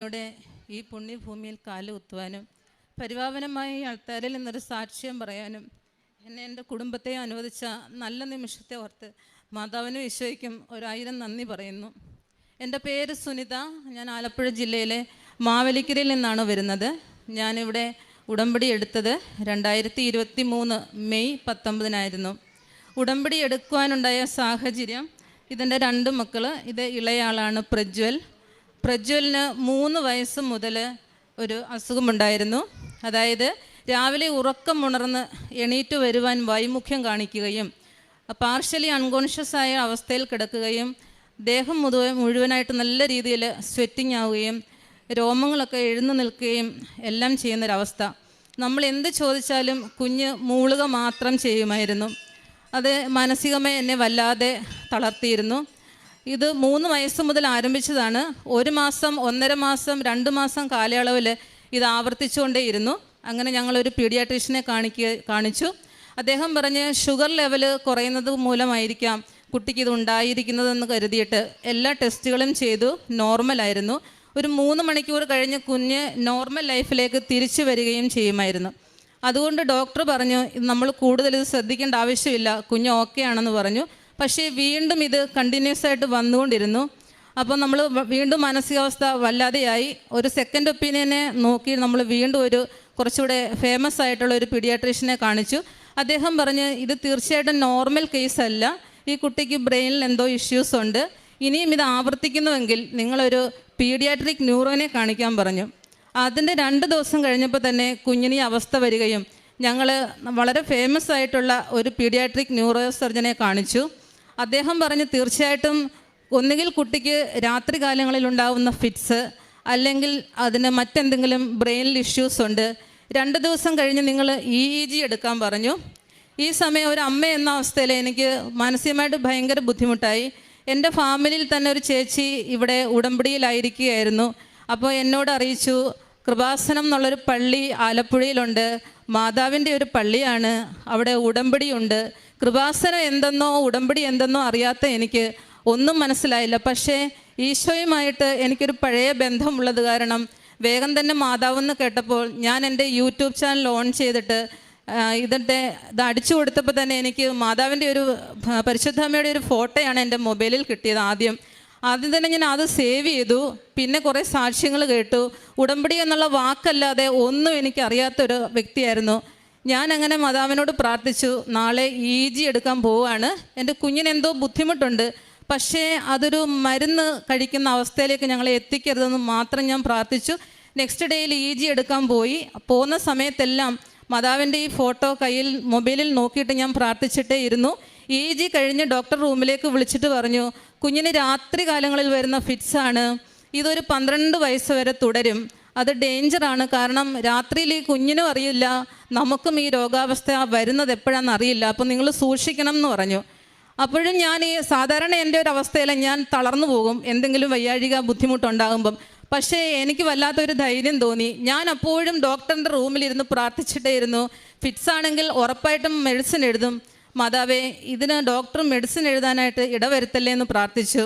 യുടെ ഈ പുണ്യഭൂമിയിൽ കാലുകുത്തുവാനും പരിപാവനമായ ഈ അൾത്താരിൽ നിന്നൊരു സാക്ഷ്യം പറയാനും എന്നെ എൻ്റെ കുടുംബത്തെ അനുവദിച്ച നല്ല നിമിഷത്തെ ഓർത്ത് മാതാവിനും ഈശോയ്ക്കും 1000 നന്ദി പറയുന്നു. എൻ്റെ പേര് സുനിത. ഞാൻ ആലപ്പുഴ ജില്ലയിലെ മാവേലിക്കരയിൽ നിന്നാണ് വരുന്നത്. ഞാനിവിടെ ഉടമ്പടി എടുത്തത് 2023 മെയ് 19 ഉടമ്പടി എടുക്കുവാനുണ്ടായ സാഹചര്യം, ഇതിൻ്റെ 2 മക്കൾ, ഇത് ഇളയാളാണ് പ്രജ്വലിന് 3 വയസ്സ് മുതൽ ഒരു അസുഖമുണ്ടായിരുന്നു. അതായത് രാവിലെ ഉറക്കമുണർന്ന് എണീറ്റ് വരുവാൻ വൈമുഖ്യം കാണിക്കുകയും പാർഷ്യലി അൺകോൺഷ്യസ് ആയ അവസ്ഥയിൽ കിടക്കുകയും ദേഹം മുഴുവനായിട്ട് നല്ല രീതിയിൽ സ്വെറ്റിംഗ് ആവുകയും രോമങ്ങളൊക്കെ എഴുന്നു നിൽക്കുകയും എല്ലാം ചെയ്യുന്നൊരവസ്ഥ. നമ്മൾ എന്ത് ചോദിച്ചാലും കുഞ്ഞ് മൂളുക മാത്രം ചെയ്യുമായിരുന്നു. അത് മാനസികമായി എന്നെ വല്ലാതെ തളർത്തിയിരുന്നു. ഇത് 3 വയസ്സ് മുതൽ ആരംഭിച്ചതാണ്. 1 മാസം, 1.5 മാസം, 2 മാസം കാലയളവിൽ ഇത് ആവർത്തിച്ചുകൊണ്ടേയിരുന്നു. അങ്ങനെ ഞങ്ങളൊരു പീഡിയാട്രീഷ്യനെ കാണിച്ചു. അദ്ദേഹം പറഞ്ഞ് ഷുഗർ ലെവൽ കുറയുന്നത് മൂലമായിരിക്കാം കുട്ടിക്ക് ഇത് ഉണ്ടായിരിക്കുന്നതെന്ന് കരുതിയിട്ട് എല്ലാ ടെസ്റ്റുകളും ചെയ്തു. നോർമലായിരുന്നു. ഒരു 3 മണിക്കൂർ കഴിഞ്ഞ് കുഞ്ഞ് നോർമൽ ലൈഫിലേക്ക് തിരിച്ചു വരികയും ചെയ്യുമായിരുന്നു. അതുകൊണ്ട് ഡോക്ടർ പറഞ്ഞു നമ്മൾ കൂടുതൽ ഇത് ശ്രദ്ധിക്കേണ്ട ആവശ്യമില്ല, കുഞ്ഞ് ഓക്കെ ആണെന്ന് പറഞ്ഞു. പക്ഷേ വീണ്ടും ഇത് കണ്ടിന്യൂസ് ആയിട്ട് വന്നുകൊണ്ടിരുന്നു. അപ്പോൾ നമ്മൾ വീണ്ടും മാനസികാവസ്ഥ വല്ലാതെയായി. ഒരു സെക്കൻഡ് ഒപ്പീനിയനെ നോക്കി നമ്മൾ വീണ്ടും ഒരു കുറച്ചുകൂടെ ഫേമസ് ആയിട്ടുള്ള ഒരു പീഡിയാട്രീഷ്യനെ കാണിച്ചു. അദ്ദേഹം പറഞ്ഞ് ഇത് തീർച്ചയായിട്ടും നോർമൽ കേസല്ല, ഈ കുട്ടിക്ക് ബ്രെയിനിൽ എന്തോ ഇഷ്യൂസ് ഉണ്ട്, ഇനിയും ഇത് ആവർത്തിക്കുന്നുവെങ്കിൽ നിങ്ങളൊരു പീഡിയാട്രിക് ന്യൂറോനെ കാണിക്കാൻ പറഞ്ഞു. അതിൻ്റെ 2 ദിവസം കഴിഞ്ഞപ്പോൾ തന്നെ കുഞ്ഞിന് ഈ അവസ്ഥ വരികയും ഞങ്ങൾ വളരെ ഫേമസ് ആയിട്ടുള്ള ഒരു പീഡിയാട്രിക് ന്യൂറോ സർജനെ കാണിച്ചു. അദ്ദേഹം പറഞ്ഞ് തീർച്ചയായിട്ടും ഒന്നുകിൽ കുട്ടിക്ക് രാത്രി കാലങ്ങളിൽ ഉണ്ടാകുന്ന ഫിറ്റ്സ്, അല്ലെങ്കിൽ അതിന് മറ്റെന്തെങ്കിലും ബ്രെയിനിൽ ഇഷ്യൂസ് ഉണ്ട്. 2 ദിവസം കഴിഞ്ഞ് നിങ്ങൾ EEG എടുക്കാൻ പറഞ്ഞു. ഈ സമയം ഒരു അമ്മ എന്ന അവസ്ഥയിൽ എനിക്ക് മാനസികമായിട്ട് ഭയങ്കര ബുദ്ധിമുട്ടായി. എൻ്റെ ഫാമിലിയിൽ തന്നെ ഒരു ചേച്ചി ഇവിടെ ഉടമ്പടിയിലായിരിക്കുകയായിരുന്നു. അപ്പോൾ എന്നോട് അറിയിച്ചു, കൃപാസനം എന്നുള്ളൊരു പള്ളി ആലപ്പുഴയിലുണ്ട്, മാതാവിൻ്റെ ഒരു പള്ളിയാണ്, അവിടെ ഉടമ്പടിയുണ്ട്. കൃപാസനം എന്തെന്നോ ഉടമ്പടി എന്തെന്നോ അറിയാത്ത എനിക്ക് ഒന്നും മനസ്സിലായില്ല. പക്ഷേ ഈശോയുമായിട്ട് എനിക്കൊരു പഴയ ബന്ധമുള്ളത് കാരണം വേഗം തന്നെ മാതാവെന്ന് കേട്ടപ്പോൾ ഞാൻ എൻ്റെ യൂട്യൂബ് ചാനൽ ഓൺ ചെയ്തിട്ട് ഇത് അടിച്ചു കൊടുത്തപ്പോൾ തന്നെ എനിക്ക് മാതാവിൻ്റെ ഒരു പരിശുദ്ധാമ്മയുടെ ഒരു ഫോട്ടോയാണ് എൻ്റെ മൊബൈലിൽ കിട്ടിയത്. ആദ്യം തന്നെ ഞാൻ അത് സേവ് ചെയ്തു. പിന്നെ കുറേ സാക്ഷ്യങ്ങൾ കേട്ടു. ഉടമ്പടി എന്നുള്ള വാക്കല്ലാതെ ഒന്നും എനിക്കറിയാത്തൊരു വ്യക്തിയായിരുന്നു ഞാൻ. അങ്ങനെ മാതാവിനോട് പ്രാർത്ഥിച്ചു, നാളെ EEG എടുക്കാൻ പോവുകയാണ്, എൻ്റെ കുഞ്ഞിനെന്തോ ബുദ്ധിമുട്ടുണ്ട്, പക്ഷേ അതൊരു മരുന്ന് കഴിക്കുന്ന അവസ്ഥയിലേക്ക് ഞങ്ങളെ എത്തിക്കരുതെന്ന് മാത്രം ഞാൻ പ്രാർത്ഥിച്ചു. നെക്സ്റ്റ് ഡേയിൽ EEG എടുക്കാൻ പോകുന്ന സമയത്തെല്ലാം മാതാവിൻ്റെ ഈ ഫോട്ടോ കയ്യിൽ മൊബൈലിൽ നോക്കിയിട്ട് ഞാൻ പ്രാർത്ഥിച്ചിട്ടേ ഇരുന്നു. EEG കഴിഞ്ഞ് ഡോക്ടർ റൂമിലേക്ക് വിളിച്ചിട്ട് പറഞ്ഞു, കുഞ്ഞിന് രാത്രി കാലങ്ങളിൽ വരുന്ന ഫിറ്റ്സാണ്, ഇതൊരു 12 വയസ്സ് വരെ തുടരും, അത് ഡേഞ്ചറാണ്. കാരണം രാത്രിയിൽ ഈ കുഞ്ഞിനും അറിയില്ല, നമുക്കും ഈ രോഗാവസ്ഥ വരുന്നത് എപ്പോഴാണെന്ന് അറിയില്ല, അപ്പോൾ നിങ്ങൾ സൂക്ഷിക്കണം എന്ന് പറഞ്ഞു. അപ്പോഴും ഞാൻ സാധാരണ എൻ്റെ ഒരു അവസ്ഥയിൽ ഞാൻ തളർന്നു പോകും എന്തെങ്കിലും വയ്യാഴിക ബുദ്ധിമുട്ടുണ്ടാകുമ്പം. പക്ഷേ എനിക്ക് വല്ലാത്തൊരു ധൈര്യം തോന്നി. ഞാൻ അപ്പോഴും ഡോക്ടറിൻ്റെ റൂമിലിരുന്ന് പ്രാർത്ഥിച്ചിട്ടേ ഇരുന്നു. ഫിറ്റ്സ് ആണെങ്കിൽ ഉറപ്പായിട്ടും മെഡിസിൻ എഴുതും, മാതാവേ ഇതിന് ഡോക്ടർ മെഡിസിൻ എഴുതാനായിട്ട് ഇടവരുത്തല്ലേ എന്ന് പ്രാർത്ഥിച്ചു.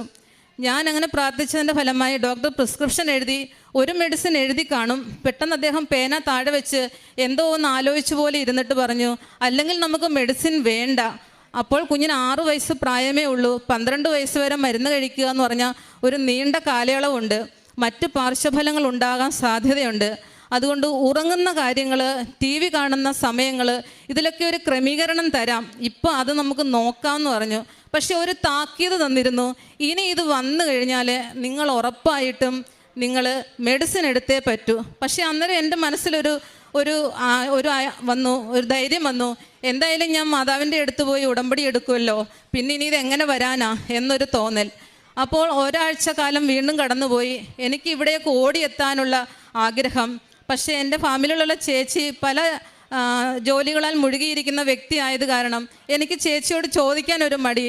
ഞാൻ അങ്ങനെ പ്രാർത്ഥിച്ചതിൻ്റെ ഫലമായി ഡോക്ടർ പ്രിസ്ക്രിപ്ഷൻ എഴുതി. ഒരു മെഡിസിൻ എഴുതി കാണും. പെട്ടെന്ന് അദ്ദേഹം പേന താഴെ വെച്ച് എന്തോ ഒന്ന് ആലോചിച്ച പോലെ ഇരുന്നിട്ട് പറഞ്ഞു, അല്ലെങ്കിൽ നമുക്ക് മെഡിസിൻ വേണ്ട. അപ്പോൾ കുഞ്ഞിന് 6 വയസ്സ് പ്രായമേ ഉള്ളൂ, 12 വയസ്സ് വരെ മരുന്ന് കഴിക്കുക എന്ന് പറഞ്ഞാൽ ഒരു നീണ്ട കാലയളവുണ്ട്, മറ്റ് പാർശ്വഫലങ്ങൾ ഉണ്ടാകാൻ സാധ്യതയുണ്ട്. അതുകൊണ്ട് ഉറങ്ങുന്ന കാര്യങ്ങൾ, TV കാണുന്ന സമയങ്ങൾ, ഇതിലൊക്കെ ഒരു ക്രമീകരണം തരാം, ഇപ്പോൾ അത് നമുക്ക് നോക്കാമെന്ന് പറഞ്ഞു. പക്ഷെ ഒരു താക്കീത് തന്നിരുന്നു, ഇനി ഇത് വന്നു കഴിഞ്ഞാൽ നിങ്ങൾ ഉറപ്പായിട്ടും നിങ്ങൾ മെഡിസിൻ എടുത്തേ പറ്റൂ. പക്ഷേ അന്നേരം എൻ്റെ മനസ്സിലൊരു ധൈര്യം വന്നു, എന്തായാലും ഞാൻ മാതാവിൻ്റെ അടുത്ത് പോയി ഉടമ്പടി എടുക്കുമല്ലോ, പിന്നെ ഇനി ഇതെങ്ങനെ വരാനാ എന്നൊരു തോന്നൽ. അപ്പോൾ ഒരാഴ്ച കാലം വീണ്ടും കടന്നുപോയി. എനിക്ക് ഇവിടേക്ക് ഓടിയെത്താനുള്ള ആഗ്രഹം. പക്ഷേ എൻ്റെ ഫാമിലിയിലുള്ള ചേച്ചി പല ജോലികളാൽ മുഴുകിയിരിക്കുന്ന വ്യക്തി ആയത് കാരണം എനിക്ക് ചേച്ചിയോട് ചോദിക്കാനൊരു മടി,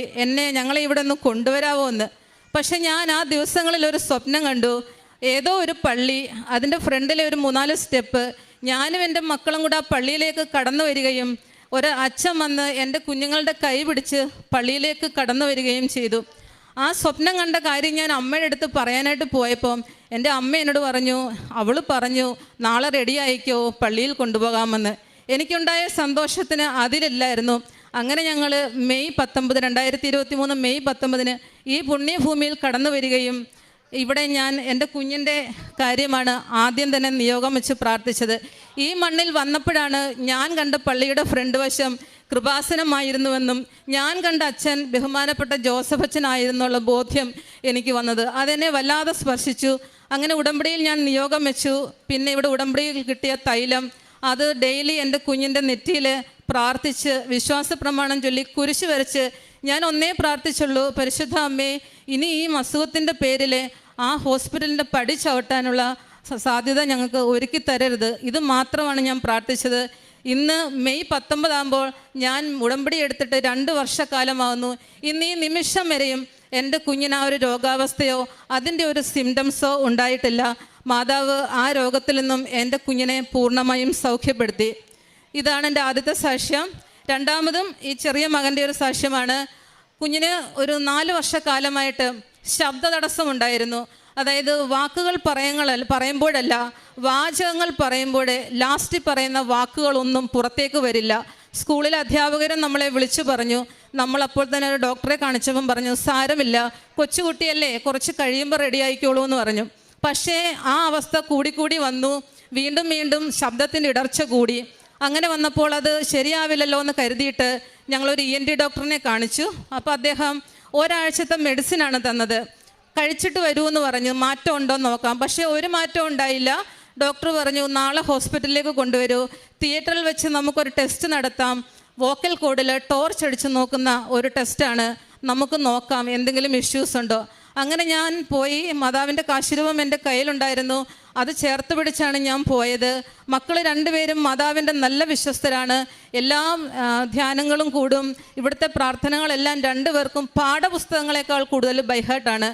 ഞങ്ങളെ ഇവിടെ ഒന്ന് കൊണ്ടുവരാമോ എന്ന്. പക്ഷെ ഞാൻ ആ ദിവസങ്ങളിൽ ഒരു സ്വപ്നം കണ്ടു. ഏതോ ഒരു പള്ളി, അതിൻ്റെ ഫ്രണ്ടിലെ ഒരു 3-4 സ്റ്റെപ്പ്, ഞാനും എൻ്റെ മക്കളും കൂടെ ആ പള്ളിയിലേക്ക് കടന്നു വരികയും ഒരു അച്ഛൻ വന്ന് എൻ്റെ കുഞ്ഞുങ്ങളുടെ കൈ പിടിച്ച് പള്ളിയിലേക്ക് കടന്നു വരികയും ചെയ്തു. ആ സ്വപ്നം കണ്ട കാര്യം ഞാൻ അമ്മയുടെ അടുത്ത് പറയാനായിട്ട് പോയപ്പോൾ എൻ്റെ അമ്മ എന്നോട് പറഞ്ഞു, അവൾ പറഞ്ഞു നാളെ റെഡി ആയിക്കോ, പള്ളിയിൽ കൊണ്ടുപോകാമെന്ന്. എനിക്കുണ്ടായ സന്തോഷത്തിന് അതിലില്ലായിരുന്നു. അങ്ങനെ ഞങ്ങൾ മെയ് 19, 2023 മെയ് 19 ഈ പുണ്യഭൂമിയിൽ കടന്നു വരികയും ഇവിടെ ഞാൻ എൻ്റെ കുഞ്ഞിൻ്റെ കാര്യമാണ് ആദ്യം തന്നെ നിയോഗം വെച്ച് പ്രാർത്ഥിച്ചത്. ഈ മണ്ണിൽ വന്നപ്പോഴാണ് ഞാൻ കണ്ട പള്ളിയുടെ ഫ്രണ്ട് വശം കൃപാസനമായിരുന്നുവെന്നും ഞാൻ കണ്ട അച്ഛൻ ബഹുമാനപ്പെട്ട ജോസഫ് അച്ഛനായിരുന്നുള്ള ബോധ്യം എനിക്ക് വന്നത്. അതെന്നെ വല്ലാതെ സ്പർശിച്ചു. അങ്ങനെ ഉടമ്പടിയിൽ ഞാൻ നിയോഗം വെച്ചു. പിന്നെ ഇവിടെ ഉടമ്പടിയിൽ കിട്ടിയ തൈലം അത് ഡെയിലി എൻ്റെ കുഞ്ഞിൻ്റെ നെറ്റിയിൽ പ്രാർത്ഥിച്ച് വിശ്വാസ പ്രമാണം ചൊല്ലി കുരിശ് വരച്ച് ഞാൻ ഒന്നേ പ്രാർത്ഥിച്ചുള്ളൂ, പരിശുദ്ധ അമ്മേ, ഇനി ഈ അസുഖത്തിൻ്റെ പേരിൽ ആ ഹോസ്പിറ്റലിൻ്റെ പടി ചവിട്ടാനുള്ള സാധ്യത ഞങ്ങൾക്ക് ഒരുക്കി തരരുത്. ഇത് മാത്രമാണ് ഞാൻ പ്രാർത്ഥിച്ചത്. ഇന്ന് മെയ് 19 ആകുമ്പോൾ ഞാൻ ഉടമ്പടി എടുത്തിട്ട് 2 വർഷക്കാലമാകുന്നു. ഇന്ന് ഈ നിമിഷം വരെയും എൻ്റെ കുഞ്ഞിന് ആ ഒരു രോഗാവസ്ഥയോ അതിൻ്റെ ഒരു സിംറ്റംസോ ഉണ്ടായിട്ടില്ല. മാതാവ് ആ രോഗത്തിൽ നിന്നും എൻ്റെ കുഞ്ഞിനെ പൂർണ്ണമായും സൗഖ്യപ്പെടുത്തി. ഇതാണ് എൻ്റെ ആദ്യത്തെ സാക്ഷ്യം. രണ്ടാമതും ഈ ചെറിയ മകൻ്റെ ഒരു സാക്ഷ്യമാണ്. കുഞ്ഞിന് ഒരു 4 വർഷക്കാലമായിട്ട് ശബ്ദ തടസ്സമുണ്ടായിരുന്നു. അതായത് വാക്കുകൾ പറയുമ്പോഴല്ല, വാചകങ്ങൾ പറയുമ്പോഴേ ലാസ്റ്റ് പറയുന്ന വാക്കുകളൊന്നും പുറത്തേക്ക് വരില്ല. സ്കൂളിലെ അധ്യാപകരും നമ്മളെ വിളിച്ചു പറഞ്ഞു. നമ്മളപ്പോൾ തന്നെ ഒരു ഡോക്ടറെ കാണിച്ചപ്പം പറഞ്ഞു, സാരമില്ല, കൊച്ചുകുട്ടിയല്ലേ, കുറച്ച് കഴിയുമ്പോൾ റെഡി ആയിക്കോളൂ എന്ന് പറഞ്ഞു. പക്ഷേ ആ അവസ്ഥ കൂടിക്കൂടി വന്നു. വീണ്ടും വീണ്ടും ശബ്ദത്തിൻ്റെ ഇടർച്ച കൂടി. അങ്ങനെ വന്നപ്പോൾ അത് ശരിയാവില്ലല്ലോ എന്ന് കരുതിയിട്ട് ഞങ്ങളൊരു ENT ഡോക്ടറിനെ കാണിച്ചു. അപ്പോൾ അദ്ദേഹം ഒരാഴ്ചത്തെ മെഡിസിനാണ് തന്നത്. കഴിച്ചിട്ട് വരൂ എന്ന് പറഞ്ഞു. മാറ്റം ഉണ്ടോ എന്ന് നോക്കാം. പക്ഷേ ഒരു മാറ്റം ഉണ്ടായില്ല. ഡോക്ടർ പറഞ്ഞു, നാളെ ഹോസ്പിറ്റലിലേക്ക് കൊണ്ടുവരൂ, തിയേറ്ററിൽ വെച്ച് നമുക്കൊരു ടെസ്റ്റ് നടത്താം. വോക്കൽ കോഡിൽ ടോർച്ച് അടിച്ച് നോക്കുന്ന ഒരു ടെസ്റ്റാണ്, നമുക്ക് നോക്കാം എന്തെങ്കിലും ഇഷ്യൂസ് ഉണ്ടോ. അങ്ങനെ ഞാൻ പോയി. മാതാവിൻ്റെ കാശിരൂപം എൻ്റെ കയ്യിലുണ്ടായിരുന്നു. അത് ചേർത്ത് പിടിച്ചാണ് ഞാൻ പോയത്. മക്കൾ 2 പേരും മാതാവിൻ്റെ നല്ല വിശ്വസ്തരാണ്. എല്ലാ ധ്യാനങ്ങളും കൂടും. ഇവിടുത്തെ പ്രാർത്ഥനകളെല്ലാം 2 പേർക്കും പാഠപുസ്തകങ്ങളെക്കാൾ കൂടുതൽ ബൈഹാർട്ടാണ്.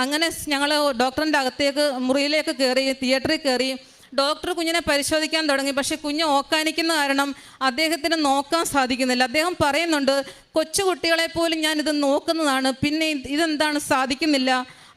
അങ്ങനെ ഞങ്ങൾ ഡോക്ടറിൻ്റെ അകത്തേക്ക് മുറിയിലേക്ക് കയറി, തിയേറ്ററിൽ കയറി. ഡോക്ടർ കുഞ്ഞിനെ പരിശോധിക്കാൻ തുടങ്ങി. പക്ഷേ കുഞ്ഞ് ഓക്കാനിക്കുന്ന കാരണം അദ്ദേഹത്തിന് നോക്കാൻ സാധിക്കുന്നില്ല. അദ്ദേഹം പറയുന്നുണ്ട്, കൊച്ചു കുട്ടികളെ പോലും ഞാനിത് നോക്കുന്നതാണ്, പിന്നെ ഇതെന്താണ് സാധിക്കുന്നില്ല.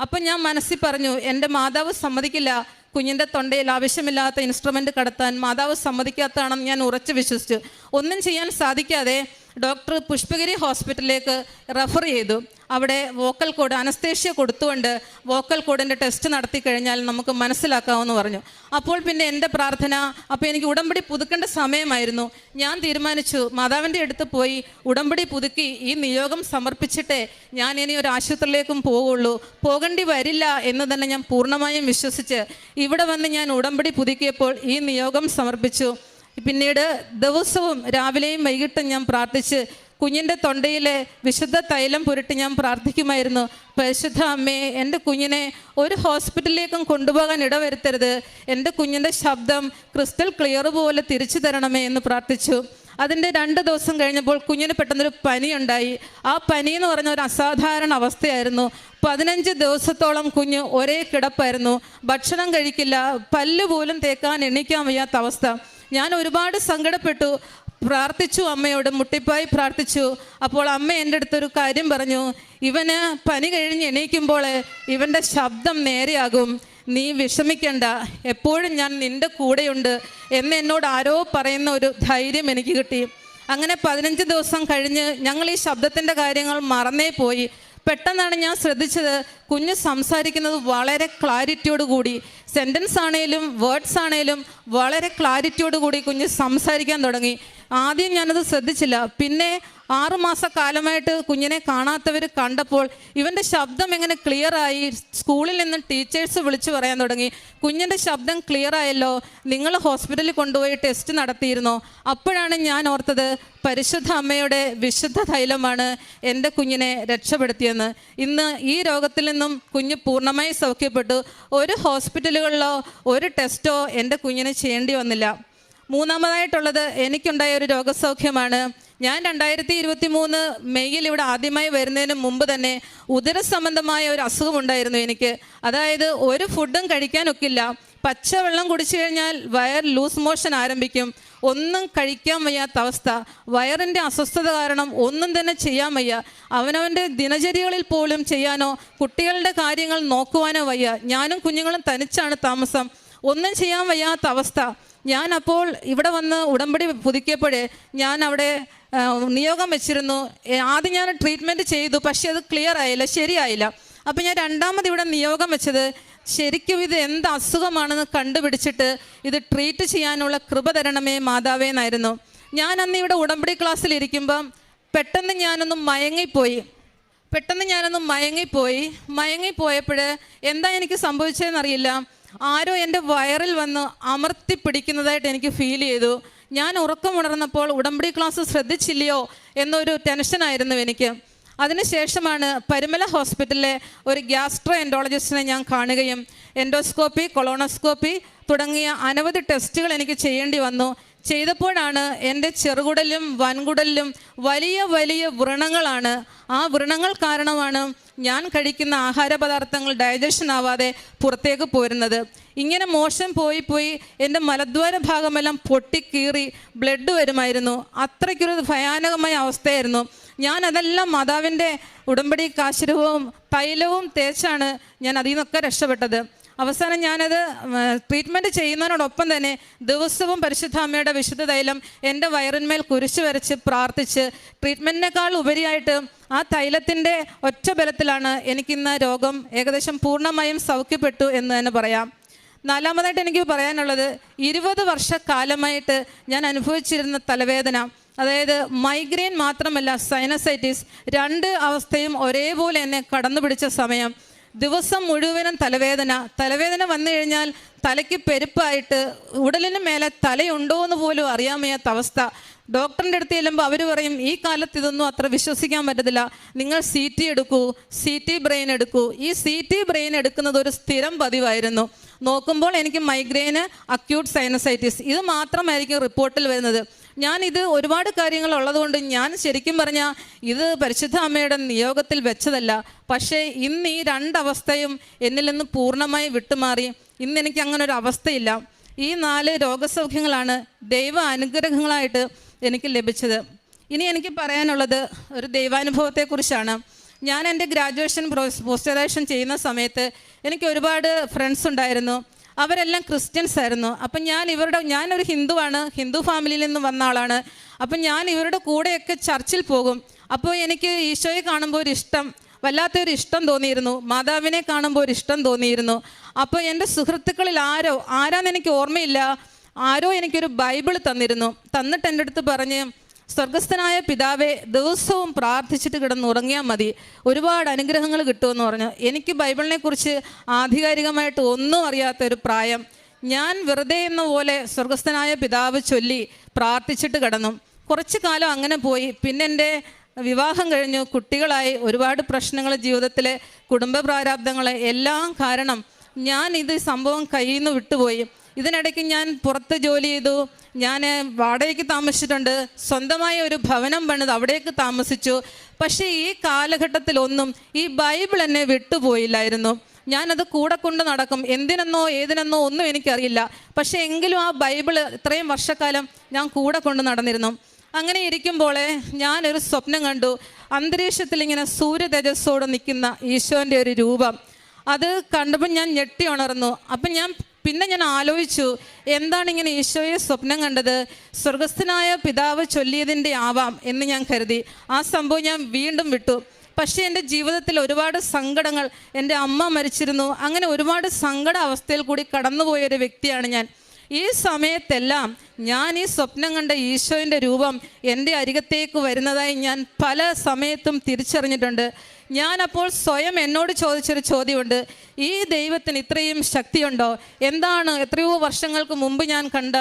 അപ്പം ഞാൻ മനസ്സിൽ പറഞ്ഞു, എൻ്റെ മാതാവ് സമ്മതിക്കില്ല കുഞ്ഞിൻ്റെ തൊണ്ടയിൽ ആവശ്യമില്ലാത്ത ഇൻസ്ട്രുമെൻ്റ് കടത്താൻ. മാതാവ് സമ്മതിക്കാത്തതാണെന്ന് ഞാൻ ഉറച്ചു വിശ്വസിച്ചു. ഒന്നും ചെയ്യാൻ സാധിക്കാതെ ഡോക്ടർ പുഷ്പഗിരി ഹോസ്പിറ്റലിലേക്ക് റെഫർ ചെയ്തു. അവിടെ വോക്കൽ കോഡ് അനസ്തേഷ്യ കൊടുത്തുകൊണ്ട് വോക്കൽ കോഡിൻ്റെ ടെസ്റ്റ് നടത്തി കഴിഞ്ഞാൽ നമുക്ക് മനസ്സിലാക്കാമെന്ന് പറഞ്ഞു. അപ്പോൾ പിന്നെ എൻ്റെ പ്രാർത്ഥന, അപ്പോൾ എനിക്ക് ഉടമ്പടി പുതുക്കേണ്ട സമയമായിരുന്നു. ഞാൻ തീരുമാനിച്ചു, മാതാവിൻ്റെ അടുത്ത് പോയി ഉടമ്പടി പുതുക്കി ഈ നിയോഗം സമർപ്പിച്ചിട്ടേ ഞാൻ ഇനി ഒരു ആശുപത്രിയിലേക്കും പോവുള്ളൂ, പോകേണ്ടി വരില്ല എന്ന് തന്നെ ഞാൻ പൂർണ്ണമായും വിശ്വസിച്ച് ഇവിടെ വന്ന് ഞാൻ ഉടമ്പടി പുതുക്കിയപ്പോൾ ഈ നിയോഗം സമർപ്പിച്ചു. പിന്നീട് ദിവസവും രാവിലെയും വൈകിട്ടും ഞാൻ പ്രാർത്ഥിച്ച് കുഞ്ഞിൻ്റെ തൊണ്ടയിലെ വിശുദ്ധ തൈലം പുരട്ടി ഞാൻ പ്രാർത്ഥിക്കുമായിരുന്നു, പരിശുദ്ധ അമ്മേ, എൻ്റെ കുഞ്ഞിനെ ഒരു ഹോസ്പിറ്റലിലേക്കും കൊണ്ടുപോകാൻ ഇടവരുത്തരുത്, എൻ്റെ കുഞ്ഞിൻ്റെ ശബ്ദം ക്രിസ്റ്റൽ ക്ലിയർ പോലെ തിരിച്ചു തരണമേ എന്ന് പ്രാർത്ഥിച്ചു. അതിൻ്റെ 2 ദിവസം കഴിഞ്ഞപ്പോൾ കുഞ്ഞിന് പെട്ടെന്നൊരു പനിയുണ്ടായി. ആ പനി എന്ന് പറഞ്ഞ ഒരു അസാധാരണ അവസ്ഥയായിരുന്നു. 15 ദിവസത്തോളം കുഞ്ഞ് ഒരേ കിടപ്പായിരുന്നു. ഭക്ഷണം കഴിക്കില്ല, പല്ല് പോലും തേക്കാൻ എണീക്കാൻ വയ്യാത്ത അവസ്ഥ. ഞാൻ ഒരുപാട് സങ്കടപ്പെട്ടു. പ്രാർത്ഥിച്ചു, അമ്മയോട് മുട്ടിപ്പായി പ്രാർത്ഥിച്ചു. അപ്പോൾ അമ്മ എൻ്റെ അടുത്തൊരു കാര്യം പറഞ്ഞു, ഇവന് പനി കഴിഞ്ഞ് എണീക്കുമ്പോൾ ഇവൻ്റെ ശബ്ദം നേരെയാകും, നീ വിഷമിക്കണ്ട, എപ്പോഴും ഞാൻ നിൻ്റെ കൂടെയുണ്ട് എന്ന് എന്നോട് ആരോ പറയുന്ന ഒരു ധൈര്യം എനിക്ക് കിട്ടി. അങ്ങനെ 15 ദിവസം കഴിഞ്ഞ് ഞങ്ങൾ ഈ ശബ്ദത്തിൻ്റെ കാര്യങ്ങൾ മറന്നേ പോയി. പെട്ടെന്നാണ് ഞാൻ ശ്രദ്ധിച്ചത്, കുഞ്ഞ് സംസാരിക്കുന്നത് വളരെ ക്ലാരിറ്റിയോട് കൂടി, സെൻറ്റൻസ് ആണേലും വേർഡ്സ് ആണേലും വളരെ ക്ലാരിറ്റിയോട് കൂടി കുഞ്ഞ് സംസാരിക്കാൻ തുടങ്ങി. ആദ്യം ഞാനത് ശ്രദ്ധിച്ചില്ല. പിന്നെ 6 മാസക്കാലമായിട്ട് കുഞ്ഞിനെ കാണാത്തവർ കണ്ടപ്പോൾ ഇവൻ്റെ ശബ്ദം എങ്ങനെ ക്ലിയറായി. സ്കൂളിൽ നിന്ന് ടീച്ചേഴ്സ് വിളിച്ചു പറയാൻ തുടങ്ങി, കുഞ്ഞിൻ്റെ ശബ്ദം ക്ലിയറായല്ലോ, നിങ്ങൾ ഹോസ്പിറ്റലിൽ കൊണ്ടുപോയി ടെസ്റ്റ് നടത്തിയിരുന്നോ. അപ്പോഴാണ് ഞാൻ ഓർത്തത്, പരിശുദ്ധ അമ്മയുടെ വിശുദ്ധ തൈലമാണ് എൻ്റെ കുഞ്ഞിനെ രക്ഷപ്പെടുത്തിയെന്ന്. ഇന്ന് ഈ രോഗത്തിൽ നിന്നും കുഞ്ഞ് പൂർണ്ണമായി സൗഖ്യപ്പെട്ടു. ഒരു ഹോസ്പിറ്റലുകളിലോ ഒരു ടെസ്റ്റോ എൻ്റെ കുഞ്ഞിന് ചെയ്യേണ്ടി വന്നില്ല. മൂന്നാമതായിട്ടുള്ളത് എനിക്കുണ്ടായ ഒരു രോഗസൗഖ്യമാണ്. ഞാൻ 2023 മെയ്യിൽ ഇവിടെ ആദ്യമായി വരുന്നതിന് മുമ്പ് തന്നെ ഉദര സംബന്ധമായ ഒരു അസുഖമുണ്ടായിരുന്നു എനിക്ക്. അതായത് ഒരു ഫുഡും കഴിക്കാനൊക്കില്ല, പച്ചവെള്ളം കുടിച്ചു കഴിഞ്ഞാൽ വയർ ലൂസ് മോഷൻ ആരംഭിക്കും. ഒന്നും കഴിക്കാൻ വയ്യാത്ത അവസ്ഥ, വയറിൻ്റെ അസ്വസ്ഥത കാരണം ഒന്നും തന്നെ ചെയ്യാൻ വയ്യ. അവനവൻ്റെ ദിനചര്യകളിൽ പോലും ചെയ്യാനോ കുട്ടികളുടെ കാര്യങ്ങൾ നോക്കുവാനോ വയ്യ. ഞാനും കുഞ്ഞുങ്ങളും തനിച്ചാണ് താമസം. ഒന്നും ചെയ്യാൻ വയ്യാത്ത അവസ്ഥ. ഞാൻ അപ്പോൾ ഇവിടെ വന്ന് ഉടമ്പടി പുതുക്കിയപ്പോഴേ ഞാൻ അവിടെ നിയോഗം വെച്ചിരുന്നു. ആദ്യം ഞാൻ ട്രീറ്റ്മെൻറ്റ് ചെയ്തു, പക്ഷേ അത് ക്ലിയർ ആയില്ല, ശരിയായില്ല. അപ്പോൾ ഞാൻ രണ്ടാമത് ഇവിടെ നിയോഗം വെച്ചത് ശരിക്കും ഇത് എന്ത് അസുഖമാണെന്ന് കണ്ടുപിടിച്ചിട്ട് ഇത് ട്രീറ്റ് ചെയ്യാനുള്ള കൃപ തരണമേ മാതാവേ എന്നായിരുന്നു. ഞാൻ അന്ന് ഇവിടെ ഉടമ്പടി ക്ലാസ്സിലിരിക്കുമ്പം പെട്ടെന്ന് ഞാനൊന്ന് മയങ്ങിപ്പോയപ്പോൾ എന്താ എനിക്ക് സംഭവിച്ചതെന്നറിയില്ല. ആരോ എൻ്റെ വയറിൽ വന്ന് അമർത്തി പിടിക്കുന്നതായിട്ട് എനിക്ക് ഫീൽ ചെയ്തു. ഞാൻ ഉറക്കമുണർന്നപ്പോൾ ഉടമ്പടി ക്ലാസ് ശ്രദ്ധിച്ചില്ലയോ എന്നൊരു ടെൻഷനായിരുന്നു എനിക്ക്. അതിനുശേഷമാണ് പരുമല ഹോസ്പിറ്റലിലെ ഒരു ഗ്യാസ്ട്രോ എൻട്രോളജിസ്റ്റിനെ ഞാൻ കാണുകയും എൻഡോസ്കോപ്പി, കൊളോണോസ്കോപ്പി തുടങ്ങിയ അനവധി ടെസ്റ്റുകൾ എനിക്ക് ചെയ്യേണ്ടി വന്നു. ചെയ്തപ്പോഴാണ് എൻ്റെ ചെറുകുടലിലും വൻകുടലിലും വലിയ വലിയ വ്രണങ്ങളാണ്. ആ വ്രണങ്ങൾ കാരണമാണ് ഞാൻ കഴിക്കുന്ന ആഹാര പദാർത്ഥങ്ങൾ ഡൈജഷൻ ആവാതെ പുറത്തേക്ക് പോരുന്നത്. ഇങ്ങനെ മോശം പോയി എൻ്റെ മലദ്വാര ഭാഗമെല്ലാം പൊട്ടിക്കീറി ബ്ലഡ് വരുമായിരുന്നു. അത്രയ്ക്കൊരു ഭയാനകമായ അവസ്ഥയായിരുന്നു. ഞാൻ അതെല്ലാം മാതാവിൻ്റെ ഉടമ്പടി കാശിരവും തൈലവും തേച്ചാണ് ഞാൻ അതിൽ നിന്നൊക്കെ രക്ഷപ്പെട്ടത്. അവസാനം ഞാനത് ട്രീറ്റ്മെൻറ്റ് ചെയ്യുന്നതിനോടൊപ്പം തന്നെ ദിവസവും പരിശുദ്ധ അമ്മയുടെ വിശുദ്ധ തൈലം എൻ്റെ വയറിന്മേൽ കുരിശ് വരച്ച് പ്രാർത്ഥിച്ച് ട്രീറ്റ്മെൻറ്റിനേക്കാൾ ഉപരിയായിട്ട് ആ തൈലത്തിൻ്റെ ഒറ്റ ബലത്തിലാണ് എനിക്കിന്ന് രോഗം ഏകദേശം പൂർണ്ണമായും സൗഖ്യപ്പെട്ടു എന്ന് തന്നെ പറയാം. നാലാമതായിട്ട് എനിക്ക് പറയാനുള്ളത് 20 വർഷക്കാലമായിട്ട് ഞാൻ അനുഭവിച്ചിരുന്ന തലവേദന, അതായത് മൈഗ്രെയിൻ മാത്രമല്ല സൈനസൈറ്റിസ്, 2 അവസ്ഥയും ഒരേപോലെ എന്നെ കടന്നു പിടിച്ച സമയം. ദിവസം മുഴുവനും തലവേദന വന്നു കഴിഞ്ഞാൽ തലയ്ക്ക് പെരുപ്പായിട്ട് ഉടലിന് മേലെ തലയുണ്ടോ എന്ന് പോലും അറിയാൻ വയ്യാത്ത അവസ്ഥ. ഡോക്ടറിൻ്റെ അടുത്ത് ചെല്ലുമ്പോൾ അവർ പറയും ഈ കാലത്ത് ഇതൊന്നും അത്ര വിശ്വസിക്കാൻ പറ്റത്തില്ല, നിങ്ങൾ CT എടുക്കൂ, CT ബ്രെയിൻ എടുക്കൂ. ഈ CT ബ്രെയിൻ എടുക്കുന്നത് ഒരു സ്ഥിരം പതിവായിരുന്നു. നോക്കുമ്പോൾ എനിക്ക് മൈഗ്രെയിന്, അക്യൂട്ട് സൈനസൈറ്റിസ് ഇത് മാത്രമായിരിക്കും റിപ്പോർട്ടിൽ വരുന്നത്. ഞാനിത് ഒരുപാട് കാര്യങ്ങൾ ഉള്ളതുകൊണ്ട് ഞാൻ ശരിക്കും പറഞ്ഞാൽ ഇത് പരിശുദ്ധ അമ്മയുടെ നിയോഗത്തിൽ വെച്ചതല്ല. പക്ഷേ ഇന്ന് ഈ 2 അവസ്ഥയും എന്നിൽ നിന്ന് പൂർണ്ണമായി വിട്ടുമാറി. ഇന്ന് എനിക്ക് അങ്ങനെ ഒരു അവസ്ഥയില്ല. ഈ 4 രോഗസൗഖ്യങ്ങളാണ് ദൈവ അനുഗ്രഹങ്ങളായിട്ട് എനിക്ക് ലഭിച്ചത്. ഇനി എനിക്ക് പറയാനുള്ളത് ഒരു ദൈവാനുഭവത്തെക്കുറിച്ചാണ്. ഞാൻ എൻ്റെ ഗ്രാജുവേഷൻ പോസ്റ്റ് ഗ്രാജുവേഷൻ ചെയ്യുന്ന സമയത്ത് എനിക്ക് ഒരുപാട് ഫ്രണ്ട്സ് ഉണ്ടായിരുന്നു. അവരെല്ലാം ക്രിസ്ത്യൻസ് ആയിരുന്നു. അപ്പം ഞാനൊരു ഹിന്ദുവാണ്, ഹിന്ദു ഫാമിലിയിൽ നിന്ന് വന്ന ആളാണ്. അപ്പം ഞാൻ ഇവരുടെ കൂടെയൊക്കെ ചർച്ചിൽ പോകും. അപ്പോൾ എനിക്ക് ഈശോയെ കാണുമ്പോൾ വല്ലാത്തൊരു ഇഷ്ടം തോന്നിയിരുന്നു. മാതാവിനെ കാണുമ്പോൾ ഒരു ഇഷ്ടം തോന്നിയിരുന്നു. അപ്പോൾ എൻ്റെ സുഹൃത്തുക്കളിൽ ആരാന്ന് എനിക്ക് ഓർമ്മയില്ല, ആരോ എനിക്കൊരു ബൈബിൾ തന്നിട്ട് എൻ്റെ അടുത്ത് പറഞ്ഞ് സ്വർഗസ്ഥനായ പിതാവേ ദിവസവും പ്രാർത്ഥിച്ചിട്ട് കിടന്നുറങ്ങിയാൽ മതി, ഒരുപാട് അനുഗ്രഹങ്ങൾ കിട്ടുമെന്ന് പറഞ്ഞു. എനിക്ക് ബൈബിളിനെ കുറിച്ച് ആധികാരികമായിട്ട് ഒന്നും അറിയാത്തൊരു പ്രായം. ഞാൻ വെറുതെ എന്ന പോലെ സ്വർഗസ്ഥനായ പിതാവ് ചൊല്ലി പ്രാർത്ഥിച്ചിട്ട് കിടന്നു. കുറച്ച് കാലം അങ്ങനെ പോയി. പിന്നെ എൻ്റെ വിവാഹം കഴിഞ്ഞു, കുട്ടികളായി, ഒരുപാട് പ്രശ്നങ്ങൾ ജീവിതത്തിലെ, കുടുംബ പ്രാരാബ്ദങ്ങൾ എല്ലാം കാരണം ഞാൻ സംഭവം കയ്യിൽ നിന്ന് വിട്ടുപോയി. ഇതിനിടയ്ക്ക് ഞാൻ പുറത്ത് ജോലി ചെയ്തു, ഞാൻ വാടകയ്ക്ക് താമസിച്ചിട്ടുണ്ട്, സ്വന്തമായ ഒരു ഭവനം പണിത് അവിടേക്ക് താമസിച്ചു. പക്ഷേ ഈ കാലഘട്ടത്തിലൊന്നും ഈ ബൈബിൾ എന്നെ വിട്ടുപോയില്ലായിരുന്നു. ഞാനത് കൂടെ കൊണ്ട് നടക്കും, എന്തിനെന്നോ ഏതിനെന്നോ ഒന്നും എനിക്കറിയില്ല. പക്ഷേ എങ്കിലും ആ ബൈബിൾ ഇത്രയും വർഷക്കാലം ഞാൻ കൂടെ കൊണ്ട് നടന്നിരുന്നു. അങ്ങനെ ഇരിക്കുമ്പോൾ ഞാനൊരു സ്വപ്നം കണ്ടു. അന്തരീക്ഷത്തിൽ ഇങ്ങനെ സൂര്യ തേജസ്സോടെ നിൽക്കുന്ന ഈശോൻ്റെ ഒരു രൂപം. അത് കണ്ടപ്പോൾ ഞാൻ ഞെട്ടി ഉണർന്നു. അപ്പം പിന്നെ ഞാൻ ആലോചിച്ചു, എന്താണ് ഇങ്ങനെ ഈശോയെ സ്വപ്നം കണ്ടത്? സ്വർഗസ്ഥനായ പിതാവ് ചൊല്ലിയതിൻ്റെ ആവാം എന്ന് ഞാൻ കരുതി. ആ സംഭവം ഞാൻ വീണ്ടും വിട്ടു. പക്ഷേ എൻ്റെ ജീവിതത്തിൽ ഒരുപാട് സങ്കടങ്ങൾ, എൻ്റെ അമ്മ മരിച്ചിരുന്നു, അങ്ങനെ ഒരുപാട് സങ്കട അവസ്ഥയിൽ കൂടി കടന്നുപോയൊരു വ്യക്തിയാണ് ഞാൻ. ഈ സമയത്തെല്ലാം ഞാൻ ഈ സ്വപ്നം കണ്ട ഈശോയുടെ രൂപം എൻ്റെ അരികത്തേക്ക് വരുന്നതായി ഞാൻ പല സമയത്തും തിരിച്ചറിഞ്ഞിട്ടുണ്ട്. ഞാനപ്പോൾ സ്വയം എന്നോട് ചോദിച്ചൊരു ചോദ്യമുണ്ട്, ഈ ദൈവത്തിന് ഇത്രയും ശക്തിയുണ്ടോ? എന്താണ് എത്രയോ വർഷങ്ങൾക്ക് മുമ്പ് ഞാൻ കണ്ട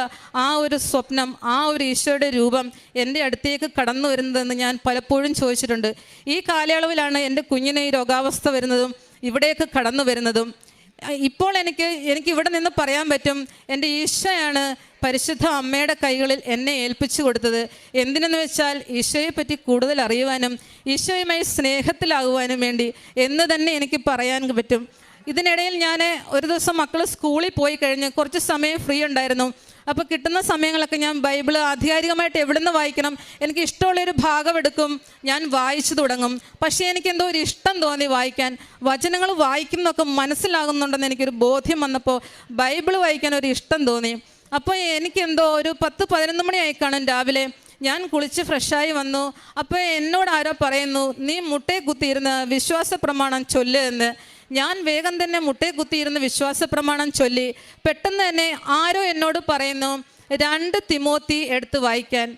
ആ ഒരു സ്വപ്നം, ആ ഒരു ഈശോയുടെ രൂപം എൻ്റെ അടുത്തേക്ക് കടന്നു വരുന്നതെന്ന് ഞാൻ പലപ്പോഴും ചോദിച്ചിട്ടുണ്ട്. ഈ കാലയളവിലാണ് എൻ്റെ കുഞ്ഞിന് ഈ രോഗാവസ്ഥ വരുന്നതും ഇവിടേക്ക് കടന്നു വരുന്നതും. ഇപ്പോൾ എനിക്ക് ഇവിടെ നിന്ന് പറയാൻ പറ്റും, എൻ്റെ ഈശോയാണ് പരിശുദ്ധ അമ്മയുടെ കൈകളിൽ എന്നെ ഏൽപ്പിച്ചു കൊടുത്തത്. എന്തിനെന്ന് വെച്ചാൽ ഈശോയെ പറ്റി കൂടുതൽ അറിയുവാനും ഈശോയുമായി സ്നേഹത്തിലാകുവാനും വേണ്ടി എന്ന് തന്നെ എനിക്ക് പറയാൻ പറ്റും. ഇതിനിടയിൽ ഞാൻ ഒരു ദിവസം മക്കൾ സ്കൂളിൽ പോയി കഴിഞ്ഞ് കുറച്ച് സമയം ഫ്രീ ഉണ്ടായിരുന്നു. അപ്പോൾ കിട്ടുന്ന സമയങ്ങളൊക്കെ ഞാൻ ബൈബിള് ആധികാരികമായിട്ട് എവിടെ നിന്ന് വായിക്കണം, എനിക്ക് ഇഷ്ടമുള്ളൊരു ഭാഗം എടുക്കും, ഞാൻ വായിച്ചു തുടങ്ങും. പക്ഷേ എനിക്കെന്തോ ഒരു ഇഷ്ടം തോന്നി വായിക്കാൻ. വചനങ്ങൾ വായിക്കുന്നതൊക്കെ മനസ്സിലാകുന്നുണ്ടെന്ന് എനിക്കൊരു ബോധ്യം വന്നപ്പോൾ ബൈബിള് വായിക്കാൻ ഒരു ഇഷ്ടം തോന്നി. അപ്പോൾ എനിക്കെന്തോ ഒരു 10-11 മണിയായി കാണും രാവിലെ. ഞാൻ കുളിച്ച് ഫ്രഷായി വന്നു. അപ്പോൾ എന്നോട് ആരോ പറയുന്നു, നീ മുട്ടയെ കുത്തിയിരുന്ന് വിശ്വാസ പ്രമാണം ചൊല്ല് എന്ന്. ഞാൻ വേഗം തന്നെ മുട്ടയെ കുത്തിയിരുന്ന് വിശ്വാസ പ്രമാണം ചൊല്ലി. പെട്ടെന്ന് തന്നെ ആരോ എന്നോട് പറയുന്നു 2 തിമോത്തി എടുത്ത് വായിക്കാൻ.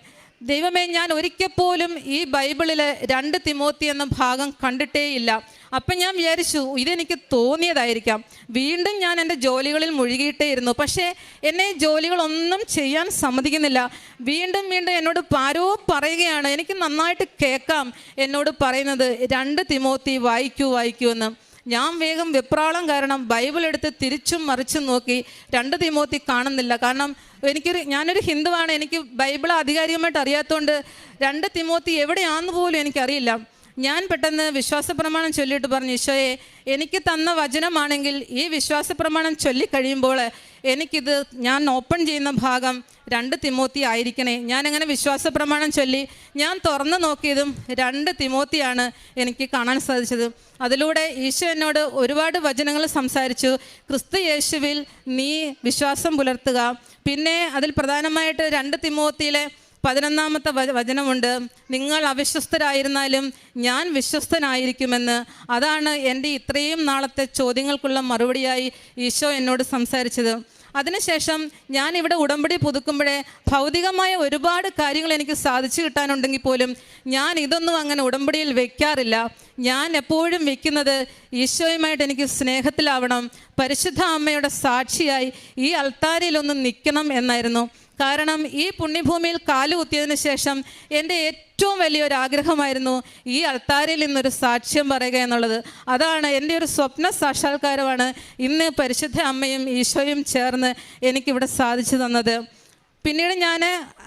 ദൈവമേ, ഞാൻ ഒരിക്കൽ പോലും ഈ ബൈബിളിൽ 2 തിമോത്തി എന്ന ഭാഗം കണ്ടിട്ടേയില്ല. അപ്പം ഞാൻ വിചാരിച്ചു ഇതെനിക്ക് തോന്നിയതായിരിക്കാം. വീണ്ടും ഞാൻ എൻ്റെ ജോലികളിൽ മുഴുകിയിട്ടേ ഇരുന്നു. പക്ഷേ എന്നെ ജോലികളൊന്നും ചെയ്യാൻ സമ്മതിക്കുന്നില്ല. വീണ്ടും വീണ്ടും എന്നോട് ആരോ പറയുകയാണ്, എനിക്ക് നന്നായിട്ട് കേൾക്കാം എന്നോട് പറയുന്നത് 2 തിമോത്തി വായിക്കൂ എന്ന്. ഞാൻ വേഗം വെപ്രാളം കാരണം ബൈബിൾ എടുത്ത് തിരിച്ചും മറിച്ചും നോക്കി. 2 തിമോത്തി കാണുന്നില്ല. കാരണം ഞാനൊരു ഹിന്ദുവാണ്, എനിക്ക് ബൈബിൾ ആധികാരികമായിട്ട് അറിയാത്തതുകൊണ്ട് 2 തിമോത്തി എവിടെയാണെന്ന് പോലും എനിക്കറിയില്ല. ഞാൻ പെട്ടെന്ന് വിശ്വാസ പ്രമാണം ചൊല്ലിയിട്ട് പറഞ്ഞു, ഈശോയെ, എനിക്ക് തന്ന വചനമാണെങ്കിൽ ഈ വിശ്വാസ പ്രമാണം ചൊല്ലിക്കഴിയുമ്പോൾ എനിക്കിത് ഞാൻ ഓപ്പൺ ചെയ്യുന്ന ഭാഗം 2 തിമോത്തി ആയിരിക്കണേ. ഞാനങ്ങനെ വിശ്വാസ പ്രമാണം ചൊല്ലി ഞാൻ തുറന്നു നോക്കിയതും 2 തിമോത്തിയാണ് എനിക്ക് കാണാൻ സാധിച്ചത്. അതിലൂടെ ഈശോ എന്നോട് ഒരുപാട് വചനങ്ങൾ സംസാരിച്ചു. ക്രിസ്തു യേശുവിൽ നീ വിശ്വാസം പുലർത്തുക. പിന്നെ അതിൽ പ്രധാനമായിട്ട് 2 തിമോത്തിയിലെ 11-ാമത്തെ വചനമുണ്ട്, നിങ്ങൾ അവിശ്വസ്തരായിരുന്നാലും ഞാൻ വിശ്വസ്തനായിരിക്കുമെന്ന്. അതാണ് എൻ്റെ ഇത്രയും നാളത്തെ ചോദ്യങ്ങൾക്കുള്ള മറുപടിയായി ഈശോ എന്നോട് സംസാരിച്ചത്. അതിനുശേഷം ഞാൻ ഇവിടെ ഉടമ്പടി പുതുക്കുമ്പോഴേ ഭൗതികമായ ഒരുപാട് കാര്യങ്ങൾ എനിക്ക് സാധിച്ചു കിട്ടാനുണ്ടെങ്കിൽ പോലും ഞാൻ ഇതൊന്നും അങ്ങനെ ഉടമ്പടിയിൽ വെക്കാറില്ല. ഞാൻ എപ്പോഴും വെക്കുന്നത് ഈശോയുമായിട്ട് എനിക്ക് സ്നേഹത്തിലാവണം, പരിശുദ്ധ അമ്മയുടെ സാക്ഷിയായി ഈ അൾത്താരയിലൊന്ന് നിൽക്കണം എന്നായിരുന്നു. കാരണം ഈ പുണ്യഭൂമിയിൽ കാലുകുത്തിയതിന് ശേഷം എൻ്റെ ഏറ്റവും വലിയൊരു ആഗ്രഹമായിരുന്നു ഈ അൾത്താരയിൽ നിന്നൊരു സാക്ഷ്യം പറയുക എന്നുള്ളത്. അതാണ് എൻ്റെ ഒരു സ്വപ്ന സാക്ഷാത്കാരമാണ് ഇന്ന് പരിശുദ്ധ അമ്മയും ഈശോയും ചേർന്ന് എനിക്കിവിടെ സാധിച്ചു തന്നത്. പിന്നീട് ഞാൻ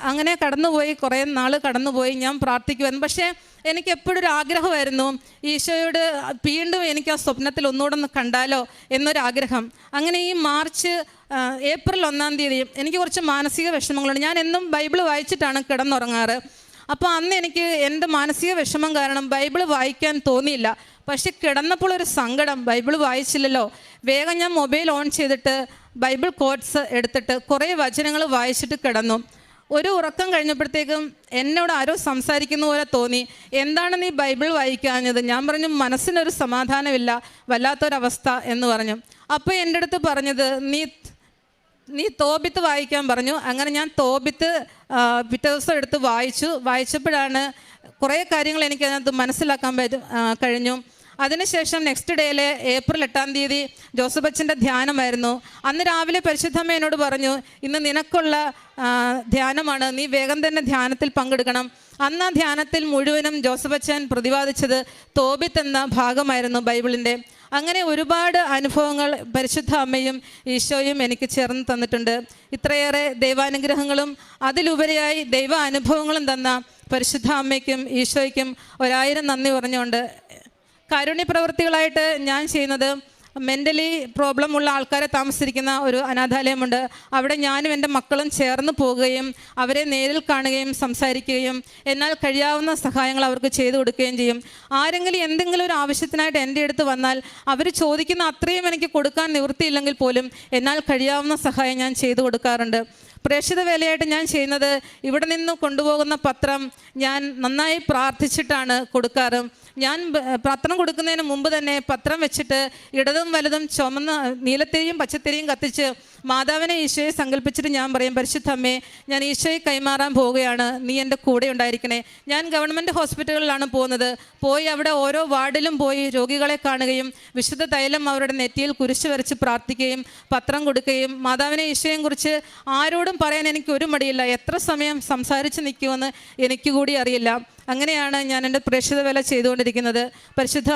അങ്ങനെ കടന്നുപോയി, കുറേ നാൾ കടന്നുപോയി, ഞാൻ പ്രാർത്ഥിക്കുമായിരുന്നു. പക്ഷേ എനിക്ക് എപ്പോഴും ഒരു ആഗ്രഹമായിരുന്നു ഈശോയോട് വീണ്ടും എനിക്ക് ആ സ്വപ്നത്തിൽ ഒന്നുകൂടെ ഒന്ന് കണ്ടാലോ എന്നൊരാഗ്രഹം. അങ്ങനെ ഈ ഏപ്രിൽ 1-ാം തീയതി എനിക്ക് കുറച്ച് മാനസിക വിഷമങ്ങളുണ്ട്. ഞാൻ എന്നും ബൈബിൾ വായിച്ചിട്ടാണ് കിടന്നുറങ്ങാറ്. അപ്പോൾ അന്ന് എനിക്ക് എൻ്റെ മാനസിക വിഷമം കാരണം ബൈബിൾ വായിക്കാൻ തോന്നിയില്ല. പക്ഷെ കിടന്നപ്പോൾ ഒരു സങ്കടം, ബൈബിൾ വായിച്ചില്ലല്ലോ. വേഗം ഞാൻ മൊബൈൽ ഓൺ ചെയ്തിട്ട് ബൈബിൾ കോട്ട്സ് എടുത്തിട്ട് കുറേ വചനങ്ങൾ വായിച്ചിട്ട് കിടന്നു. ഒരു ഉറക്കം കഴിഞ്ഞപ്പോഴത്തേക്കും എന്നോട് ആരോ സംസാരിക്കുന്ന പോലെ തോന്നി, എന്താണ് നീ ബൈബിൾ വായിക്കാഞ്ഞത്? ഞാൻ പറഞ്ഞു, മനസ്സിനൊരു സമാധാനമില്ല, വല്ലാത്തൊരവസ്ഥ എന്ന് പറഞ്ഞു. അപ്പോൾ എൻ്റെ അടുത്ത് പറഞ്ഞത്, നീ തോബിത്ത് വായിക്കാൻ പറഞ്ഞു. അങ്ങനെ ഞാൻ തോബിത്ത് പിറ്റേ ദിവസം എടുത്ത് വായിച്ചപ്പോഴാണ് കുറേ കാര്യങ്ങൾ എനിക്കതിനകത്ത് മനസ്സിലാക്കാൻ കഴിഞ്ഞു. അതിനുശേഷം നെക്സ്റ്റ് ഡേയിൽ ഏപ്രിൽ 8-ാം തീയതി ജോസഫ് അച്ഛൻ്റെ ധ്യാനമായിരുന്നു. അന്ന് രാവിലെ പരിശുദ്ധമ്മ എന്നോട് പറഞ്ഞു, ഇന്ന് നിനക്കുള്ള ധ്യാനമാണ്, നീ വേഗം തന്നെ ധ്യാനത്തിൽ പങ്കെടുക്കണം. അന്ന് ആ ധ്യാനത്തിൽ മുഴുവനും ജോസഫ് അച്ഛൻ പ്രതിപാദിച്ചത് തോബിത്ത് എന്ന ഭാഗമായിരുന്നു ബൈബിളിൻ്റെ. അങ്ങനെ ഒരുപാട് അനുഭവങ്ങൾ പരിശുദ്ധ അമ്മയും ഈശോയും എനിക്ക് ചേർന്ന് തന്നിട്ടുണ്ട്. ഇത്രയേറെ ദൈവാനുഗ്രഹങ്ങളും അതിലുപരിയായി ദൈവ അനുഭവങ്ങളും തന്ന പരിശുദ്ധ അമ്മയ്ക്കും ഈശോയ്ക്കും 1000 നന്ദി പറഞ്ഞുകൊണ്ട് കാരുണ്യ പ്രവൃത്തികളായിട്ട് ഞാൻ ചെയ്യുന്നത്, മെൻ്റലി പ്രോബ്ലം ഉള്ള ആൾക്കാരെ താമസിച്ചിരിക്കുന്ന ഒരു അനാഥാലയമുണ്ട്. അവിടെ ഞാനും എൻ്റെ മക്കളും ചേർന്ന് പോവുകയും അവരെ നേരിൽ കാണുകയും സംസാരിക്കുകയും എന്നാൽ കഴിയാവുന്ന സഹായങ്ങൾ അവർക്ക് ചെയ്തു കൊടുക്കുകയും ചെയ്യും. ആരെങ്കിലും എന്തെങ്കിലും ഒരു ആവശ്യത്തിനായിട്ട് എൻ്റെ അടുത്ത് വന്നാൽ അവർ ചോദിക്കുന്ന അത്രയും എനിക്ക് കൊടുക്കാൻ നിവൃത്തിയില്ലെങ്കിൽ പോലും എന്നാൽ കഴിയാവുന്ന സഹായം ഞാൻ ചെയ്തു കൊടുക്കാറുണ്ട്. പ്രേക്ഷിത വേലയായിട്ട് ഞാൻ ചെയ്യുന്നത്, ഇവിടെ നിന്ന് കൊണ്ടുപോകുന്ന പത്രം ഞാൻ നന്നായി പ്രാർത്ഥിച്ചിട്ടാണ് കൊടുക്കാറ്. ഞാൻ പത്രം കൊടുക്കുന്നതിന് മുമ്പ് തന്നെ പത്രം വെച്ചിട്ട് ഇടതും വലതും ചുമന്ന നീലത്തിരിയും പച്ചത്തിരിയും കത്തിച്ച് മാതാവിനെ ഈശോയെ സങ്കല്പിച്ചിട്ട് ഞാൻ പറയും, പരിശുദ്ധ അമ്മേ, ഞാൻ ഈശോയെ കൈമാറാൻ പോവുകയാണ്, നീ എൻ്റെ കൂടെ ഉണ്ടായിരിക്കണേ. ഞാൻ ഗവൺമെൻറ് ഹോസ്പിറ്റലുകളിലാണ് പോകുന്നത്. പോയി അവിടെ ഓരോ വാർഡിലും പോയി രോഗികളെ കാണുകയും വിശുദ്ധ തൈലം അവരുടെ നെറ്റിയിൽ കുരിശ് വരച്ച് പ്രാർത്ഥിക്കുകയും പത്രം കൊടുക്കുകയും മാതാവിനെ ഈശോയെയും കുറിച്ച് ആരോടും പറയാൻ എനിക്ക് ഒരു മടിയില്ല. എത്ര സമയം സംസാരിച്ച് നിൽക്കുമെന്ന് എനിക്ക് കൂടി അറിയില്ല. അങ്ങനെയാണ് ഞാൻ എൻ്റെ പ്രേക്ഷിത വേല ചെയ്തുകൊണ്ടിരിക്കുന്നത്. പരിശുദ്ധ